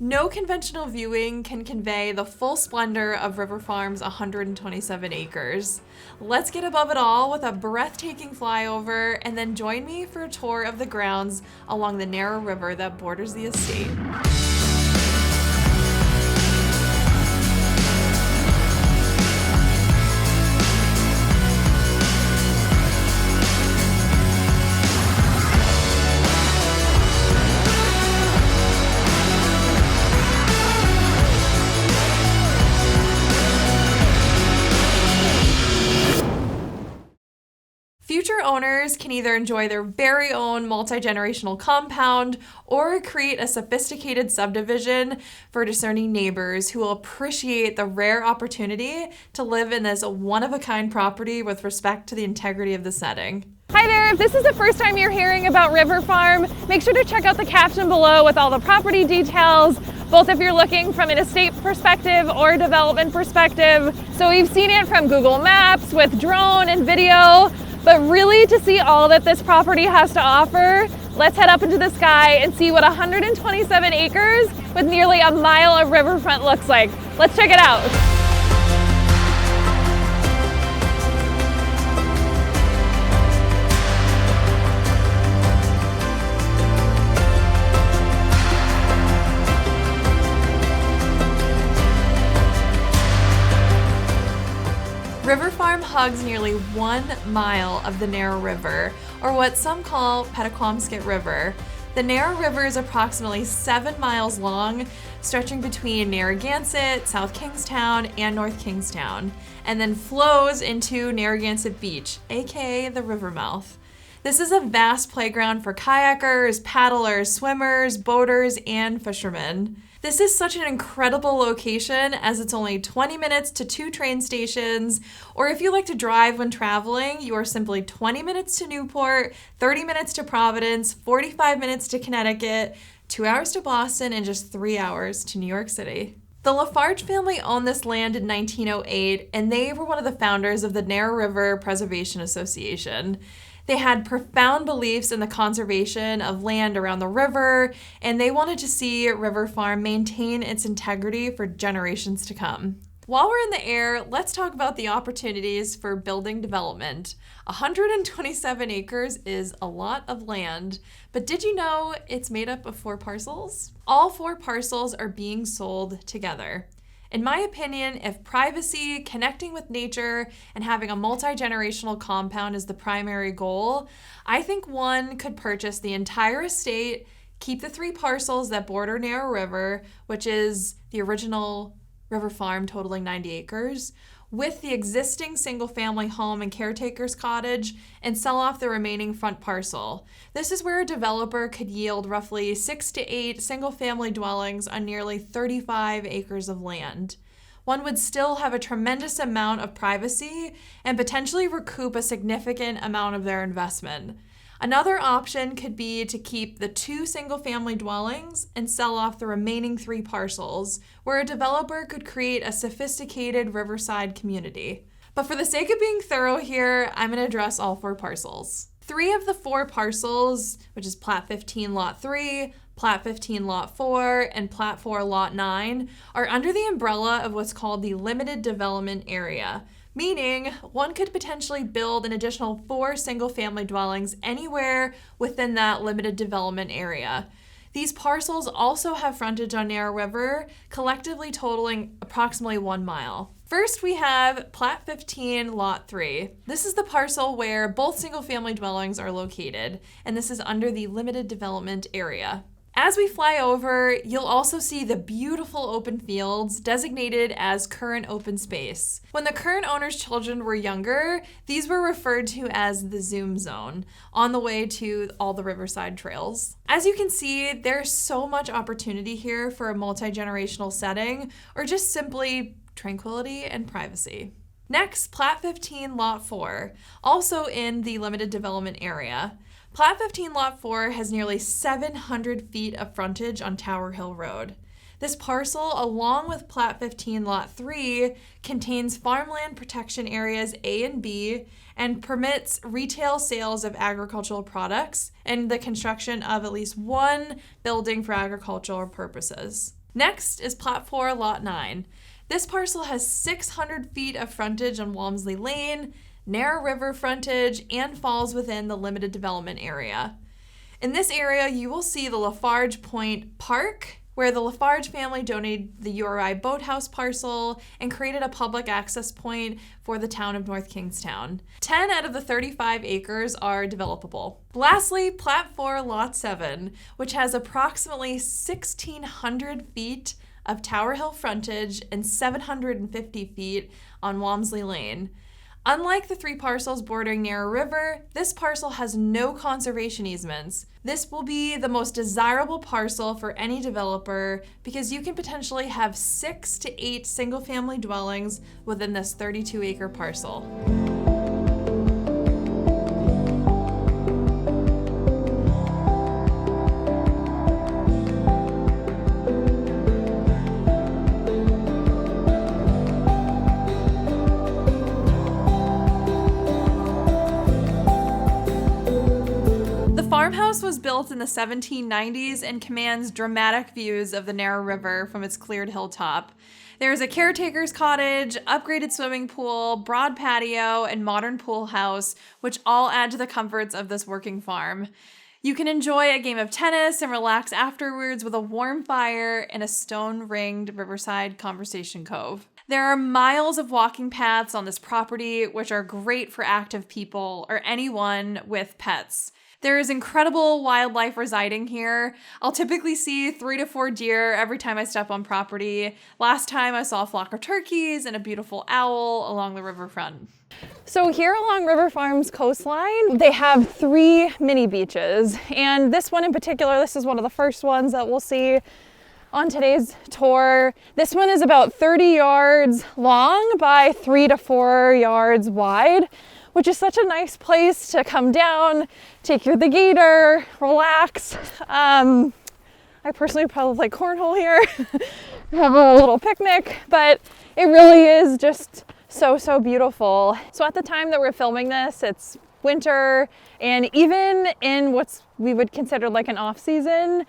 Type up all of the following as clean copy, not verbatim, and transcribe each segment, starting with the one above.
No conventional viewing can convey the full splendor of River Farm's 127 acres. Let's get above it all with a breathtaking flyover, and then join me for a tour of the grounds along the narrow river that borders the estate. Future owners can either enjoy their very own multi-generational compound or create a sophisticated subdivision for discerning neighbors who will appreciate the rare opportunity to live in this one-of-a-kind property with respect to the integrity of the setting. Hi there, if this is the first time you're hearing about River Farm, make sure to check out the caption below with all the property details, both if you're looking from an estate perspective or development perspective. So we've seen it from Google Maps with drone and video, but really to see all that this property has to offer, let's head up into the sky and see what 127 acres with nearly a mile of riverfront looks like. Let's check it out. River Farm hugs nearly 1 mile of the narrow river, or what some call Petaquamsket River. The narrow river is approximately 7 miles long, stretching between Narragansett, South Kingstown, and North Kingstown, and then flows into Narragansett Beach, aka the river mouth. This is a vast playground for kayakers, paddlers, swimmers, boaters, and fishermen. This is such an incredible location as it's only 20 minutes to 2 train stations, or if you like to drive when traveling, you are simply 20 minutes to Newport, 30 minutes to Providence, 45 minutes to Connecticut, 2 hours to Boston, and just 3 hours to New York City. The Lafarge family owned this land in 1908, and they were one of the founders of the Narrow River Preservation Association. They had profound beliefs in the conservation of land around the river, and they wanted to see River Farm maintain its integrity for generations to come. While we're in the air, let's talk about the opportunities for building development. 127 acres is a lot of land, but did you know it's made up of 4 parcels? All 4 parcels are being sold together. In my opinion, if privacy, connecting with nature, and having a multi-generational compound is the primary goal, I think one could purchase the entire estate, keep the 3 parcels that border Narrow River, which is the original River Farm totaling 90 acres, with the existing single-family home and caretaker's cottage, and sell off the remaining front parcel. This is where a developer could yield roughly 6 to 8 single-family dwellings on nearly 35 acres of land. One would still have a tremendous amount of privacy and potentially recoup a significant amount of their investment. Another option could be to keep the 2 single-family dwellings and sell off the remaining 3 parcels, where a developer could create a sophisticated riverside community. But for the sake of being thorough here, I'm going to address all 4 parcels. 3 of the 4 parcels, which is Plat 15 Lot 3, Plat 15 Lot 4, and Plat 4 Lot 9, are under the umbrella of what's called the limited development area, meaning one could potentially build an additional 4 single-family dwellings anywhere within that limited development area. These parcels also have frontage on Narrow River, collectively totaling approximately 1 mile. First, we have Plat 15 Lot 3. This is the parcel where both single-family dwellings are located, and this is under the limited development area. As we fly over, you'll also see the beautiful open fields designated as current open space. When the current owner's children were younger, these were referred to as the Zoom Zone, on the way to all the riverside trails. As you can see, there's so much opportunity here for a multi-generational setting, or just simply tranquility and privacy. Next, Plat 15 Lot 4, also in the limited development area. Plat 15 Lot 4 has nearly 700 feet of frontage on Tower Hill Road. This parcel, along with Plat 15 Lot 3, contains farmland protection areas A and B and permits retail sales of agricultural products and the construction of at least 1 building for agricultural purposes. Next is Plat 4, Lot 9. This parcel has 600 feet of frontage on Walmsley Lane, narrow river frontage, and falls within the limited development area. In this area, you will see the Lafarge Point Park, where the Lafarge family donated the URI boathouse parcel and created a public access point for the town of North Kingstown. 10 out of the 35 acres are developable. Lastly, Plat 4, Lot 7, which has approximately 1,600 feet of Tower Hill frontage and 750 feet on Walmsley Lane. Unlike the 3 parcels bordering Narrow River, this parcel has no conservation easements. This will be the most desirable parcel for any developer because you can potentially have 6 to 8 single-family dwellings within this 32-acre parcel. Farmhouse was built in the 1790s and commands dramatic views of the Narrow River from its cleared hilltop. There is a caretaker's cottage, upgraded swimming pool, broad patio, and modern pool house, which all add to the comforts of this working farm. You can enjoy a game of tennis and relax afterwards with a warm fire in a stone-ringed riverside conversation cove. There are miles of walking paths on this property, which are great for active people or anyone with pets. There is incredible wildlife residing here. I'll typically see 3 to 4 deer every time I step on property. Last time I saw a flock of turkeys and a beautiful owl along the riverfront. So here along River Farm's coastline, they have 3 mini beaches. And this one in particular, this is one of the first ones that we'll see on today's tour. This one is about 30 yards long by 3 to 4 yards wide, which is such a nice place to come down, take the gator, relax. I personally probably play cornhole here, have a little picnic, but it really is just so beautiful. So at the time that we're filming this, it's winter, and even in we would consider like an off season,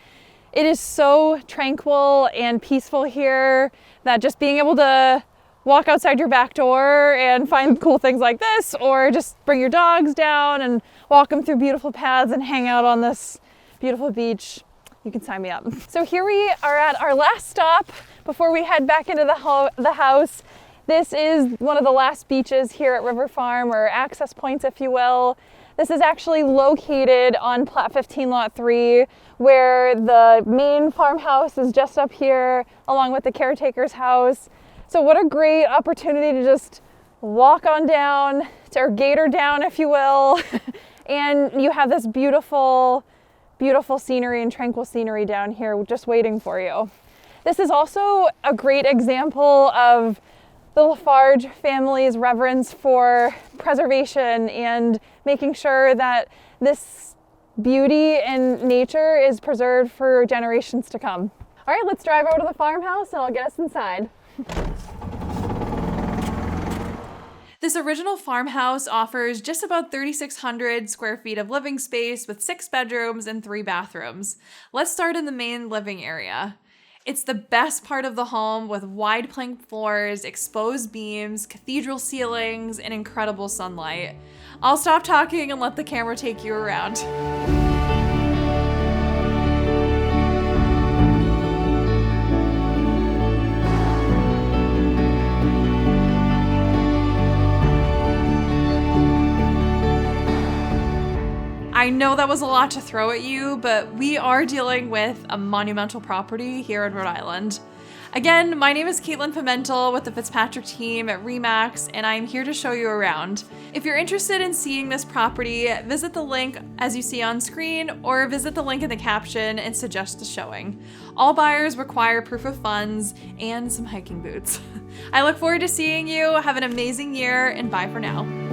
it is so tranquil and peaceful here that just being able to walk outside your back door and find cool things like this, or just bring your dogs down and walk them through beautiful paths and hang out on this beautiful beach, you can sign me up. So here we are at our last stop before we head back into the house. This is one of the last beaches here at River Farm, or access points, if you will. This is actually located on Plat 15, Lot 3, where the main farmhouse is just up here, along with the caretaker's house. So what a great opportunity to just walk on down, or gator down, if you will, and you have this beautiful scenery and tranquil scenery down here just waiting for you. This is also a great example of the Lafarge family's reverence for preservation and making sure that this beauty and nature is preserved for generations to come. All right, let's drive over to the farmhouse and I'll get us inside. This original farmhouse offers just about 3,600 square feet of living space with 6 bedrooms and 3 bathrooms. Let's start in the main living area. It's the best part of the home with wide plank floors, exposed beams, cathedral ceilings, and incredible sunlight. I'll stop talking and let the camera take you around. I know that was a lot to throw at you, but we are dealing with a monumental property here in Rhode Island. Again, my name is Caitlin Pimentel with the Fitzpatrick team at RE/MAX, and I'm here to show you around. If you're interested in seeing this property, visit the link as you see on screen, or visit the link in the caption and suggest a showing. All buyers require proof of funds and some hiking boots. I look forward to seeing you. Have an amazing year, and bye for now.